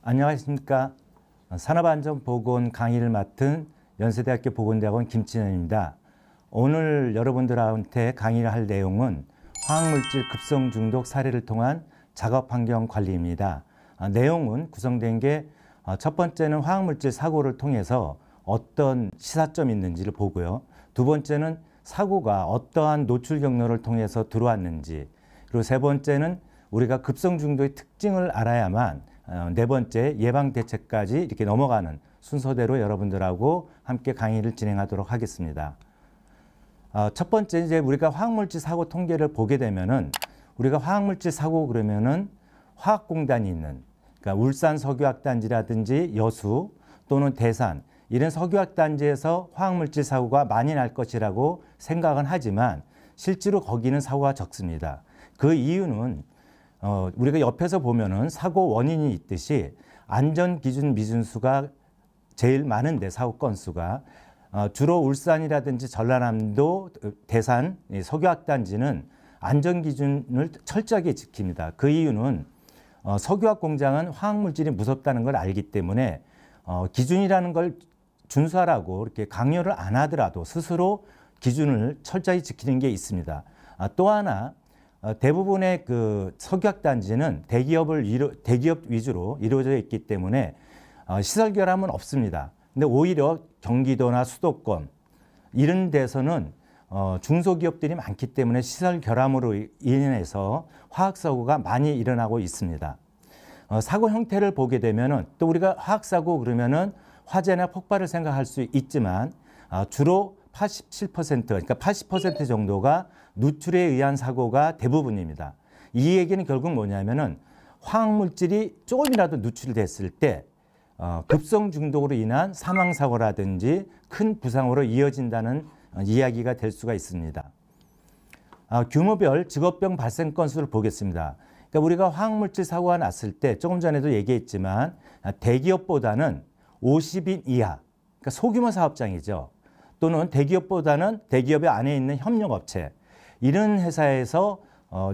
안녕하십니까. 산업안전보건 강의를 맡은 연세대학교 보건대학원 김진현입니다. 오늘 여러분들한테 강의를 할 내용은 화학물질 급성 중독 사례를 통한 작업환경 관리입니다. 내용은 구성된 게 첫 번째는 화학물질 사고를 통해서 어떤 시사점이 있는지를 보고요. 두 번째는 사고가 어떠한 노출 경로를 통해서 들어왔는지, 그리고 세 번째는 우리가 급성 중독의 특징을 알아야만 네 번째 예방 대책까지 이렇게 넘어가는 순서대로 여러분들하고 함께 강의를 진행하도록 하겠습니다. 첫 번째 이제 우리가 화학물질 사고 통계를 보게 되면은 우리가 화학물질 사고 그러면은 화학공단이 있는, 그러니까 울산 석유화학단지라든지 여수 또는 대산 이런 석유화학단지에서 화학물질 사고가 많이 날 것이라고 생각은 하지만 실제로 거기는 사고가 적습니다. 그 이유는 우리가 옆에서 보면은 사고 원인이 있듯이 안전기준 미준수가 제일 많은데 사고 건수가 주로 울산이라든지 전라남도 대산 석유화학단지는 안전기준을 철저하게 지킵니다. 그 이유는 석유화학 공장은 화학물질이 무섭다는 걸 알기 때문에 기준이라는 걸 준수하라고 이렇게 강요를 안 하더라도 스스로 기준을 철저히 지키는 게 있습니다. 또 하나 대부분의 그 석유화학단지는 대기업 위주로 이루어져 있기 때문에 시설 결함은 없습니다. 근데 오히려 경기도나 수도권 이런 데서는 중소기업들이 많기 때문에 시설 결함으로 인해서 화학사고가 많이 일어나고 있습니다. 사고 형태를 보게 되면은 또 우리가 화학사고 그러면은 화재나 폭발을 생각할 수 있지만 주로 87% 그러니까 80% 정도가 누출에 의한 사고가 대부분입니다. 이 얘기는 결국 뭐냐면은 화학물질이 조금이라도 누출이 됐을 때 급성 중독으로 인한 사망사고라든지 큰 부상으로 이어진다는 이야기가 될 수가 있습니다. 규모별 직업병 발생 건수를 보겠습니다. 그러니까 우리가 화학물질 사고가 났을 때 조금 전에도 얘기했지만 대기업보다는 50인 이하, 그러니까 소규모 사업장이죠. 또는 대기업보다는 대기업의 안에 있는 협력업체, 이런 회사에서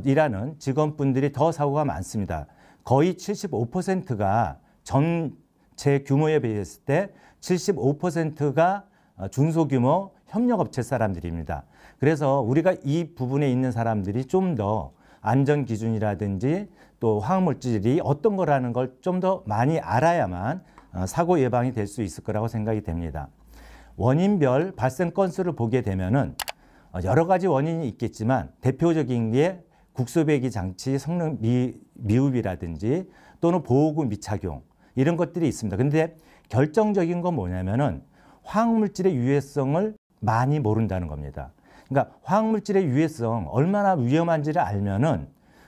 일하는 직원분들이 더 사고가 많습니다. 거의 75%가 전체 규모에 비했을 때 75%가 중소규모 협력업체 사람들입니다. 그래서 우리가 이 부분에 있는 사람들이 좀 더 안전기준이라든지 또 화학물질이 어떤 거라는 걸 좀 더 많이 알아야만 사고 예방이 될 수 있을 거라고 생각이 됩니다. 원인별 발생 건수를 보게 되면은 여러 가지 원인이 있겠지만 대표적인 게 국소배기 장치 성능 미흡이라든지 또는 보호구 미착용 이런 것들이 있습니다. 근데 결정적인 건 뭐냐면은 화학물질의 유해성을 많이 모른다는 겁니다. 그러니까 화학물질의 유해성 얼마나 위험한지를 알면은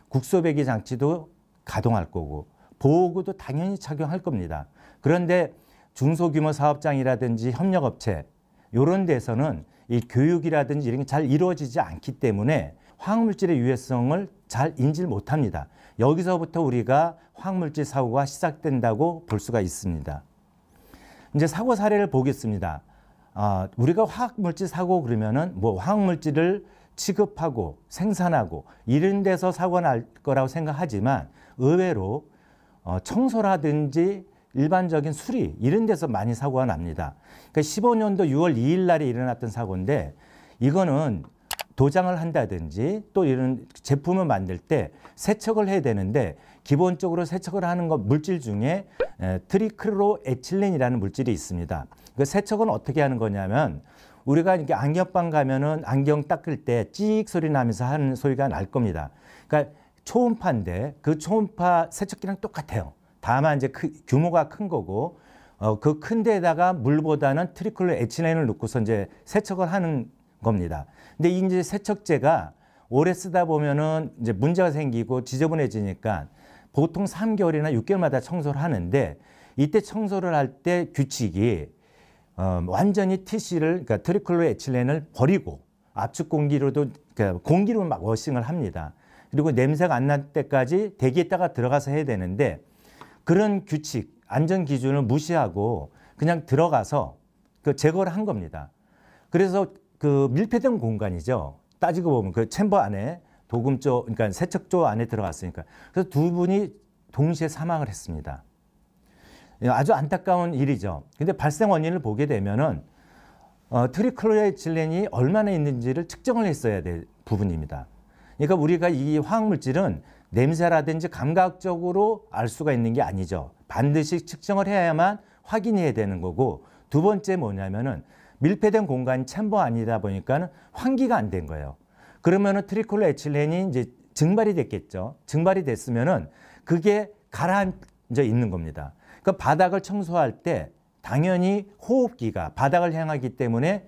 국소배기 장치도 가동할 거고 보호구도 당연히 착용할 겁니다. 그런데 중소규모 사업장이라든지 협력업체 이런 데서는 이 교육이라든지 이런 게 잘 이루어지지 않기 때문에 화학물질의 유해성을 잘 인지를 못합니다. 여기서부터 우리가 화학물질 사고가 시작된다고 볼 수가 있습니다. 이제 사고 사례를 보겠습니다. 우리가 화학물질 사고 그러면은 뭐 화학물질을 취급하고 생산하고 이런 데서 사고가 날 거라고 생각하지만 의외로 청소라든지 일반적인 수리 이런 데서 많이 사고가 납니다. 그러니까 15년도 6월 2일 날에 일어났던 사고인데 이거는 도장을 한다든지 또 이런 제품을 만들 때 세척을 해야 되는데 기본적으로 세척을 하는 것 물질 중에 트리클로에틸렌이라는 물질이 있습니다. 그 세척은 어떻게 하는 거냐면 우리가 이렇게 안경방 가면은 안경 닦을 때 찍 소리 나면서 하는 소리가 날 겁니다. 그러니까 초음파인데 그 초음파 세척기랑 똑같아요. 다만 이제 규모가 큰 거고 그 큰 데에다가 물보다는 트리클로에틸렌을 넣고서 이제 세척을 하는 겁니다. 근데 이제 세척제가 오래 쓰다 보면은 이제 문제가 생기고 지저분해지니까 보통 3개월이나 6개월마다 청소를 하는데 이때 청소를 할 때 규칙이 완전히 TC를 그러니까 트리클로에틸렌을 버리고 압축 공기로도 그러니까 공기로 막 워싱을 합니다. 그리고 냄새가 안 날 때까지 대기에다가 들어가서 해야 되는데 그런 규칙, 안전 기준을 무시하고 그냥 들어가서 그 제거를 한 겁니다. 그래서 그 밀폐된 공간이죠. 따지고 보면 그 챔버 안에 그러니까 세척조 안에 들어갔으니까. 그래서 두 분이 동시에 사망을 했습니다. 아주 안타까운 일이죠. 근데 발생 원인을 보게 되면은 트리클로에틸렌이 얼마나 있는지를 측정을 했어야 될 부분입니다. 그러니까 우리가 이 화학물질은 냄새라든지 감각적으로 알 수가 있는 게 아니죠. 반드시 측정을 해야만 확인해야 되는 거고, 두 번째 뭐냐면은 밀폐된 공간이 챔버 아니다 보니까는 환기가 안 된 거예요. 그러면은 트리클로에틸렌이 이제 증발이 됐겠죠. 증발이 됐으면은 그게 가라앉아 있는 겁니다. 그러니까 바닥을 청소할 때 당연히 호흡기가 바닥을 향하기 때문에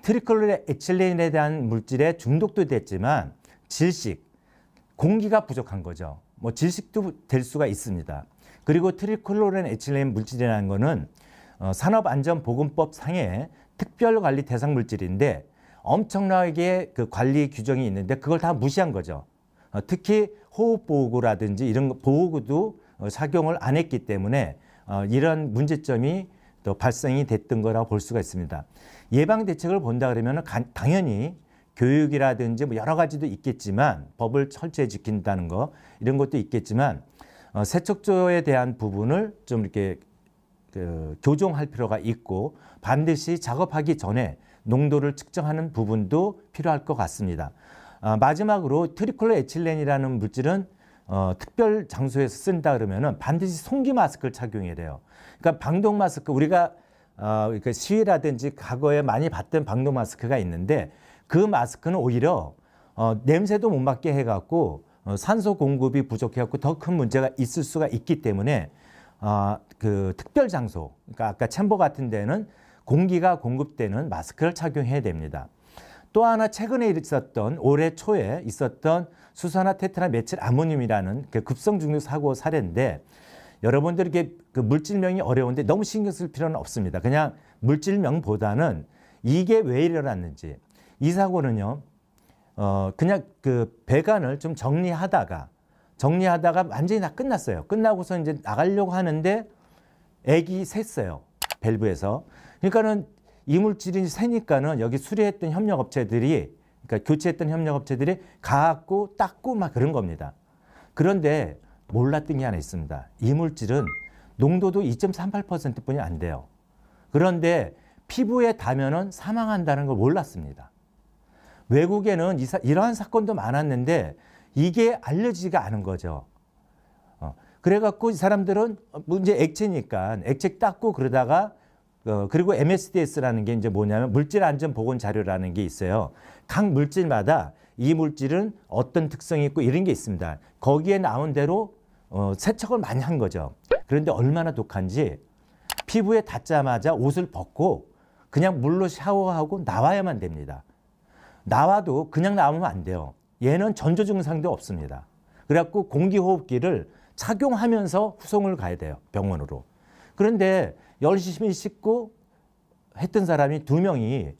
트리클로에틸렌에 대한 물질에 중독도 됐지만 질식, 공기가 부족한 거죠. 뭐 질식도 될 수가 있습니다. 그리고 트리클로에틸렌 물질이라는 거는 산업안전보건법 상의 특별관리 대상 물질인데 엄청나게 그 관리 규정이 있는데 그걸 다 무시한 거죠. 특히 호흡보호구라든지 이런 보호구도 착용을 안 했기 때문에 이런 문제점이 또 발생이 됐던 거라고 볼 수가 있습니다. 예방 대책을 본다 그러면 당연히 교육이라든지 뭐 여러 가지도 있겠지만 법을 철저히 지킨다는 거 이런 것도 있겠지만 세척조에 대한 부분을 좀 이렇게 교정할 필요가 있고 반드시 작업하기 전에 농도를 측정하는 부분도 필요할 것 같습니다. 마지막으로 트리클로에틸렌이라는 물질은 특별 장소에서 쓴다 그러면은 반드시 송기 마스크를 착용해야 돼요. 그러니까 방독 마스크 우리가 시위라든지 과거에 많이 봤던 방독 마스크가 있는데 그 마스크는 오히려 냄새도 못 맡게 해갖고 산소 공급이 부족해갖고 더 큰 문제가 있을 수가 있기 때문에 그 특별 장소, 그러니까 아까 챔버 같은 데는 공기가 공급되는 마스크를 착용해야 됩니다. 또 하나 최근에 있었던 올해 초에 있었던 수산화 테트라 메칠 아모늄이라는 그 급성 중독 사고 사례인데 여러분들 이렇게 그 물질명이 어려운데 너무 신경 쓸 필요는 없습니다. 그냥 물질명보다는 이게 왜 일어났는지. 이 사고는요, 그냥 그 배관을 좀 정리하다가 완전히 다 끝났어요. 끝나고서 이제 나가려고 하는데 액이 샜어요. 밸브에서. 그러니까는 이물질이 새니까는 여기 수리했던 협력업체들이, 그러니까 교체했던 협력업체들이 가갖고 닦고 막 그런 겁니다. 그런데 몰랐던 게 하나 있습니다. 이물질은 농도도 2.38%뿐이 안 돼요. 그런데 피부에 닿으면은 사망한다는 걸 몰랐습니다. 외국에는 이러한 사건도 많았는데 이게 알려지지가 않은 거죠. 그래갖고 이 사람들은 이제 액체니까 액체 닦고 그러다가 그리고 MSDS라는 게 이제 뭐냐면 물질안전보건자료라는 게 있어요. 각 물질마다 이 물질은 어떤 특성이 있고 이런 게 있습니다. 거기에 나온 대로 세척을 많이 한 거죠. 그런데 얼마나 독한지 피부에 닿자마자 옷을 벗고 그냥 물로 샤워하고 나와야만 됩니다. 나와도 그냥 나오면 안 돼요. 얘는 전조 증상도 없습니다. 그래갖고 공기호흡기를 착용하면서 후송을 가야 돼요. 병원으로. 그런데 열심히 씻고 했던 사람이 2명이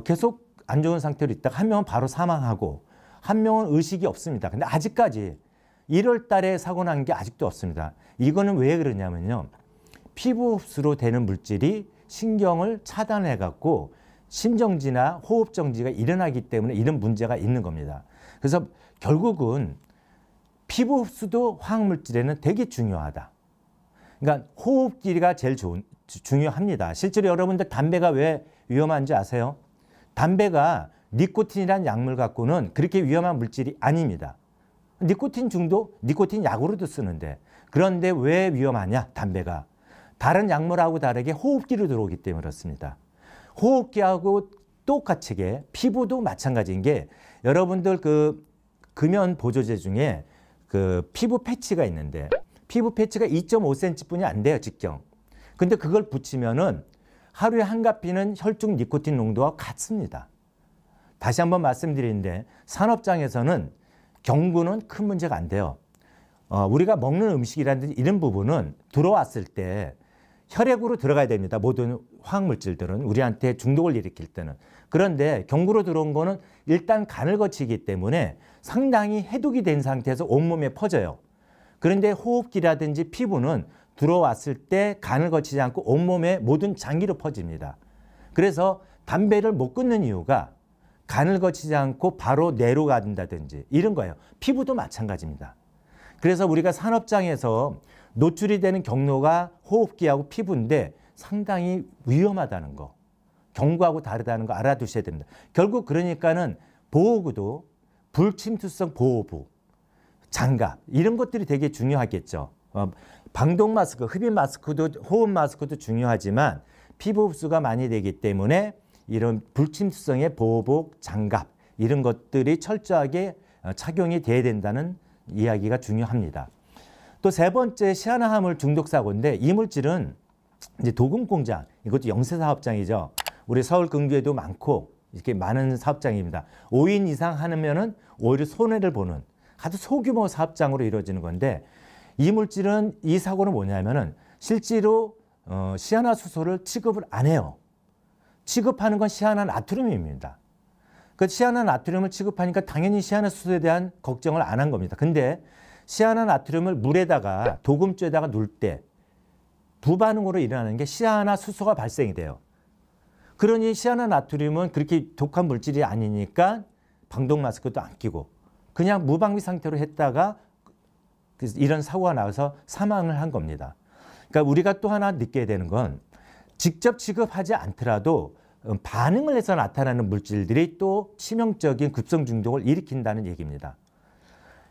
계속 안 좋은 상태로 있다가 한 명은 바로 사망하고 한 명은 의식이 없습니다. 근데 아직까지 1월 달에 사고 난 게 아직도 없습니다. 이거는 왜 그러냐면요. 피부 흡수로 되는 물질이 신경을 차단해 갖고 심정지나 호흡정지가 일어나기 때문에 이런 문제가 있는 겁니다. 그래서 결국은 피부 흡수도 화학물질에는 되게 중요하다. 그러니까 호흡기가 제일 중요합니다. 실제로 여러분들 담배가 왜 위험한지 아세요? 담배가 니코틴이라는 약물 갖고는 그렇게 위험한 물질이 아닙니다. 니코틴 중독, 니코틴 약으로도 쓰는데 그런데 왜 위험하냐 담배가. 다른 약물하고 다르게 호흡기로 들어오기 때문에 그렇습니다. 호흡기하고 똑같이 피부도 마찬가지인 게 여러분들 그 금연 보조제 중에 그 피부 패치가 있는데 피부 패치가 2.5cm 뿐이 안 돼요, 직경. 근데 그걸 붙이면은 하루에 한갑 피는 혈중 니코틴 농도와 같습니다. 다시 한번 말씀드리는데 산업장에서는 경구는 큰 문제가 안 돼요. 우리가 먹는 음식이라든지 이런 부분은 들어왔을 때 혈액으로 들어가야 됩니다. 모든 화학물질들은 우리한테 중독을 일으킬 때는. 그런데 경구로 들어온 거는 일단 간을 거치기 때문에 상당히 해독이 된 상태에서 온몸에 퍼져요. 그런데 호흡기라든지 피부는 들어왔을 때 간을 거치지 않고 온몸에 모든 장기로 퍼집니다. 그래서 담배를 못 끊는 이유가 간을 거치지 않고 바로 뇌로 간다든지 이런 거예요. 피부도 마찬가지입니다. 그래서 우리가 산업장에서 노출이 되는 경로가 호흡기하고 피부인데 상당히 위험하다는 거, 경구하고 다르다는 거 알아두셔야 됩니다. 결국 그러니까는 보호구도 불침투성 보호부, 장갑 이런 것들이 되게 중요하겠죠. 방독 마스크, 흡입 마스크도 호흡 마스크도 중요하지만 피부 흡수가 많이 되기 때문에 이런 불침투성의 보호복, 장갑 이런 것들이 철저하게 착용이 돼야 된다는 이야기가 중요합니다. 또 세 번째 시아나화물 중독 사고인데 이 물질은 이제 도금 공장, 이것도 영세 사업장이죠. 우리 서울 근교에도 많고 이렇게 많은 사업장입니다. 5인 이상 하면은 오히려 손해를 보는 아주 소규모 사업장으로 이루어지는 건데 이 물질은 이 사고는 뭐냐면은 실제로 시아나수소를 취급을 안 해요. 취급하는 건 시아나나트륨입니다. 그 시아나나트륨을 취급하니까 당연히 시아나수소에 대한 걱정을 안 한 겁니다. 근데 시아나나트륨을 물에다가 도금조에다가 넣을 때 부반응으로 일어나는 게 시아나수소가 발생이 돼요. 그러니 시아나나트륨은 그렇게 독한 물질이 아니니까 방독 마스크도 안 끼고 그냥 무방비 상태로 했다가 이런 사고가 나서 사망을 한 겁니다. 그러니까 우리가 또 하나 느껴야 되는 건 직접 취급하지 않더라도 반응을 해서 나타나는 물질들이 또 치명적인 급성 중독을 일으킨다는 얘기입니다.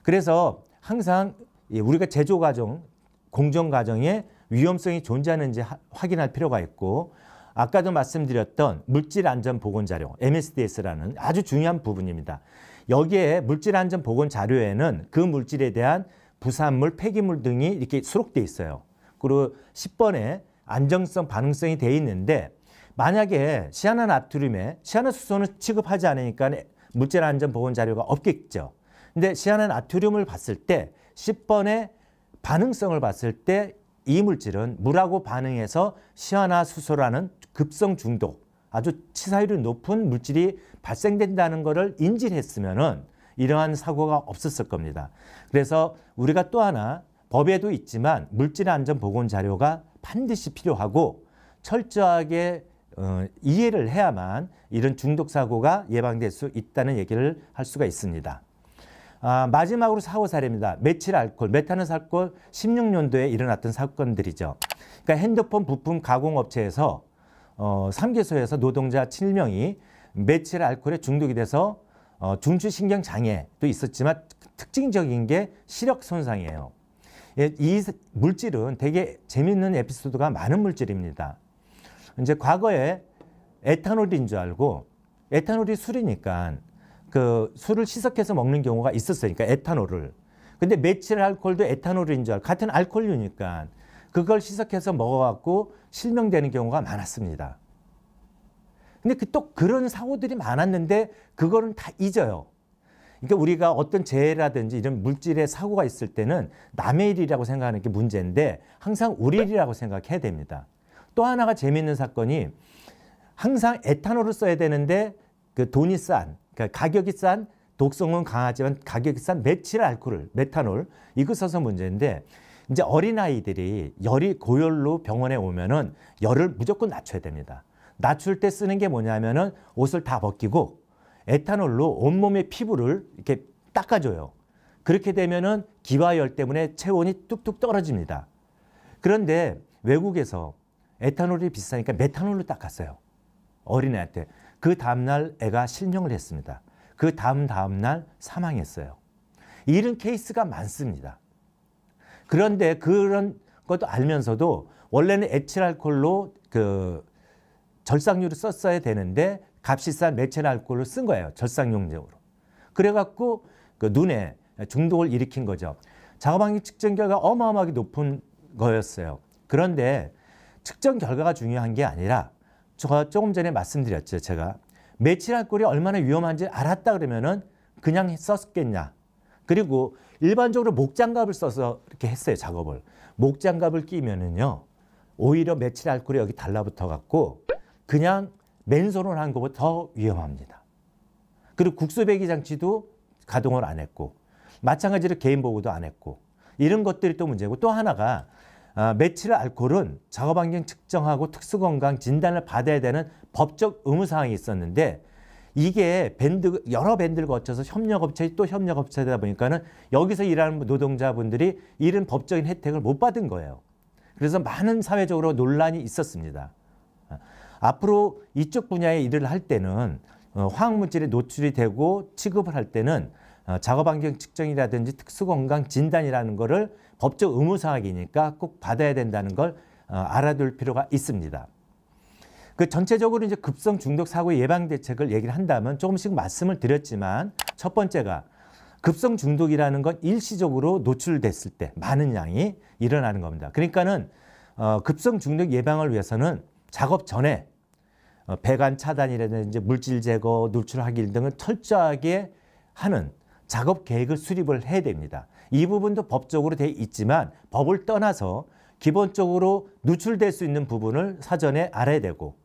그래서 항상 우리가 제조 과정, 공정 과정에 위험성이 존재하는지 확인할 필요가 있고 아까도 말씀드렸던 물질안전보건자료, MSDS라는 아주 중요한 부분입니다. 여기에 물질안전보건자료에는 그 물질에 대한 부산물, 폐기물 등이 이렇게 수록되어 있어요. 그리고 10번에 안정성, 반응성이 되어 있는데 만약에 시아나나트륨에 시아나수소는 취급하지 않으니까 물질안전보건자료가 없겠죠. 근데 시아나나트륨을 봤을 때 10번의 반응성을 봤을 때 이 물질은 물하고 반응해서 시아나수소라는 급성 중독, 아주 치사율이 높은 물질이 발생된다는 것을 인지를 했으면은 이러한 사고가 없었을 겁니다. 그래서 우리가 또 하나 법에도 있지만 물질안전보건자료가 반드시 필요하고 철저하게 이해를 해야만 이런 중독사고가 예방될 수 있다는 얘기를 할 수가 있습니다. 마지막으로 사고 사례입니다. 메칠 알코올, 메탄올 사건 16년도에 일어났던 사건들이죠. 그러니까 핸드폰 부품 가공업체에서 3개소에서 노동자 7명이 메칠 알코올에 중독이 돼서 중추신경 장애도 있었지만 특징적인 게 시력 손상이에요. 이 물질은 되게 재미있는 에피소드가 많은 물질입니다. 이제 과거에 에탄올인 줄 알고 에탄올이 술이니까 그 술을 희석해서 먹는 경우가 있었어요. 그러니까 에탄올을. 근데 메칠 알코올도 에탄올인 줄 알고 같은 알코올류니까 그걸 희석해서 먹어갖고 실명되는 경우가 많았습니다. 근데 또 그런 사고들이 많았는데 그거는 다 잊어요. 그러니까 우리가 어떤 재해라든지 이런 물질의 사고가 있을 때는 남의 일이라고 생각하는 게 문제인데 항상 우리 일이라고 생각해야 됩니다. 또 하나가 재미있는 사건이 항상 에탄올을 써야 되는데 그 돈이 싼, 그러니까 가격이 싼, 독성은 강하지만 가격이 싼 메칠 알코올, 메탄올 이거 써서 문제인데 이제 어린아이들이 열이 고열로 병원에 오면은 열을 무조건 낮춰야 됩니다. 낮출 때 쓰는 게 뭐냐면은 옷을 다 벗기고 에탄올로 온몸의 피부를 이렇게 닦아줘요. 그렇게 되면은 기화열 때문에 체온이 뚝뚝 떨어집니다. 그런데 외국에서 에탄올이 비싸니까 메탄올로 닦았어요. 어린애한테. 그 다음날 애가 실명을 했습니다. 그 다음날 사망했어요. 이런 케이스가 많습니다. 그런데 그런 것도 알면서도 원래는 에틸 알코올로 그 절삭류를 썼어야 되는데 값이 싼 메칠 알코올을 쓴 거예요. 절삭용적으로. 그래갖고 그 눈에 중독을 일으킨 거죠. 자가방기 측정 결과가 어마어마하게 높은 거였어요. 그런데 측정 결과가 중요한 게 아니라 조금 전에 말씀드렸죠. 제가 메칠 알코올이 얼마나 위험한지 알았다 그러면은 그냥 썼겠냐. 그리고 일반적으로 목장갑을 써서 이렇게 했어요. 작업을. 목장갑을 끼면은요. 오히려 메칠 알코올이 여기 달라붙어 갖고 그냥 맨손으로 한 것보다 더 위험합니다. 그리고 국수배기 장치도 가동을 안 했고 마찬가지로 개인 보호도 안 했고 이런 것들이 또 문제고 또 하나가 메칠 알코올은 작업 환경 측정하고 특수건강 진단을 받아야 되는 법적 의무사항이 있었는데 이게 여러 밴드를 거쳐서 협력업체 또 협력업체다 보니까는 여기서 일하는 노동자분들이 이런 법적인 혜택을 못 받은 거예요. 그래서 많은 사회적으로 논란이 있었습니다. 앞으로 이쪽 분야의 일을 할 때는 화학물질에 노출이 되고 취급을 할 때는 작업환경 측정이라든지 특수건강 진단이라는 거를 법적 의무사항이니까 꼭 받아야 된다는 걸 알아둘 필요가 있습니다. 그 전체적으로 이제 급성 중독 사고 예방 대책을 얘기를 한다면 조금씩 말씀을 드렸지만 첫 번째가 급성 중독이라는 건 일시적으로 노출됐을 때 많은 양이 일어나는 겁니다. 그러니까는 급성 중독 예방을 위해서는 작업 전에 배관 차단이라든지 물질 제거, 누출하기 등을 철저하게 하는 작업 계획을 수립을 해야 됩니다. 이 부분도 법적으로 돼 있지만 법을 떠나서 기본적으로 누출될 수 있는 부분을 사전에 알아야 되고,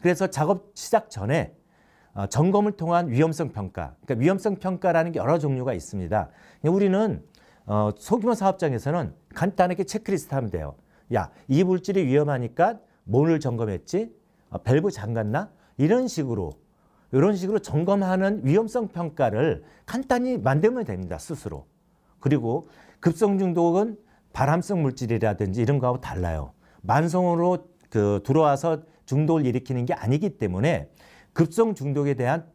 그래서 작업 시작 전에 점검을 통한 위험성 평가, 그러니까 위험성 평가라는 게 여러 종류가 있습니다. 우리는 소규모 사업장에서는 간단하게 체크리스트 하면 돼요. 야, 이 물질이 위험하니까 뭐를 점검했지? 밸브 잠갔나? 이런 식으로 점검하는 위험성 평가를 간단히 만들면 됩니다, 스스로. 그리고 급성 중독은 발암성 물질이라든지 이런 거하고 달라요. 만성으로 들어와서 중독을 일으키는 게 아니기 때문에 급성 중독에 대한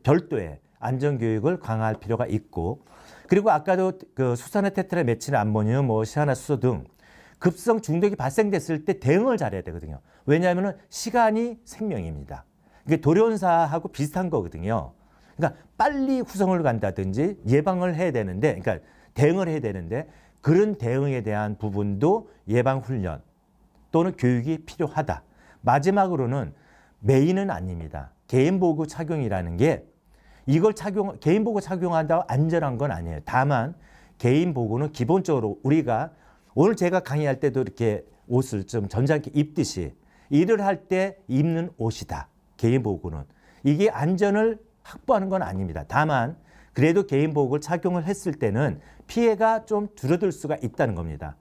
별도의 안전교육을 강화할 필요가 있고, 그리고 아까도 수산화 테트라 메칠 암모늄, 시아나수소 등 급성 중독이 발생됐을 때 대응을 잘해야 되거든요. 왜냐하면 시간이 생명입니다. 이게 돌연사하고 비슷한 거거든요. 그러니까 빨리 후성을 간다든지 예방을 해야 되는데, 그러니까 대응을 해야 되는데, 그런 대응에 대한 부분도 예방훈련 또는 교육이 필요하다. 마지막으로는 메인은 아닙니다. 개인보호 착용이라는 게 이걸 개인보호 착용한다고 안전한 건 아니에요. 다만 개인보호는 기본적으로 우리가 오늘 제가 강의할 때도 이렇게 옷을 좀 점잖게 입듯이 일을 할 때 입는 옷이다. 개인보호는. 이게 안전을 확보하는 건 아닙니다. 다만 그래도 개인보호를 착용을 했을 때는 피해가 좀 줄어들 수가 있다는 겁니다.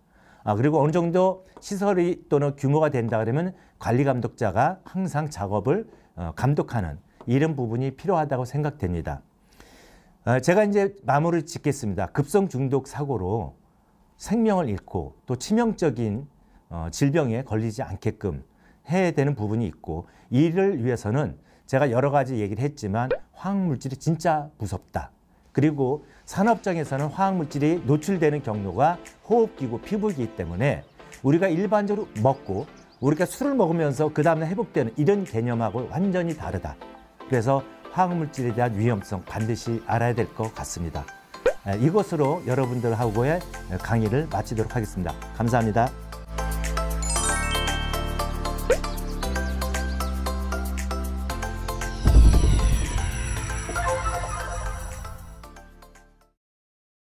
그리고 어느 정도 시설이 또는 규모가 된다 그러면 관리감독자가 항상 작업을 감독하는 이런 부분이 필요하다고 생각됩니다. 제가 이제 마무리를 짓겠습니다. 급성 중독 사고로 생명을 잃고 또 치명적인 질병에 걸리지 않게끔 해야 되는 부분이 있고, 이를 위해서는 제가 여러 가지 얘기를 했지만 화학물질이 진짜 무섭다. 그리고 산업장에서는 화학물질이 노출되는 경로가 호흡기고 피부이기 때문에 우리가 일반적으로 먹고 우리가 술을 먹으면서 그 다음날 회복되는 이런 개념하고 완전히 다르다. 그래서 화학물질에 대한 위험성 반드시 알아야 될 것 같습니다. 이것으로 여러분들하고의 강의를 마치도록 하겠습니다. 감사합니다.